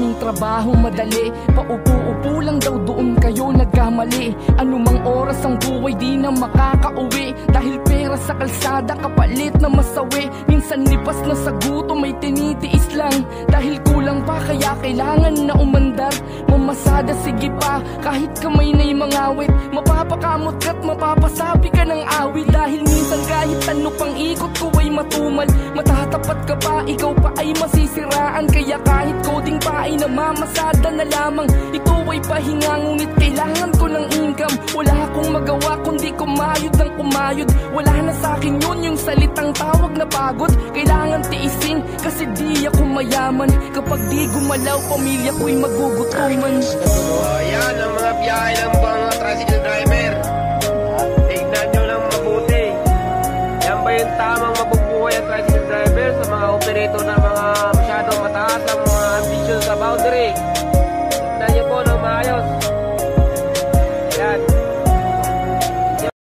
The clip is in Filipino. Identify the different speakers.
Speaker 1: yung trabaho madali, paupo-upo lang daw doon kayo nagkamali. Anumang oras ang buhay di na makakauwi, dahil pera sa kalsada kapalit na masawi. Minsan lipas na sa gutom may tinitiis lang, dahil kulang pa kaya kailangan na umandar. Mamasada sige pa kahit kamay na'y mangawit, mapapakamot ka't mapapasabi ka ng awit. Dahil minsan kahit ano pang ikot ko ay matumal, matatapat ka pa, ikaw pa ay masisiraan. Kaya kahit coding pa ay namamasada na lamang. Ito ay pahinga ngunit kailangan ko ng income. Wala akong magawa kundi kumayod ng kumayod. Wala na sa'kin yun yung salitang tawag na pagod. Kailangan tiisin kasi di ako mayaman. Kapag di gumalaw pamilya ko'y magugutuman.
Speaker 2: Yan ang mga biyahe ng mga tricycle driver.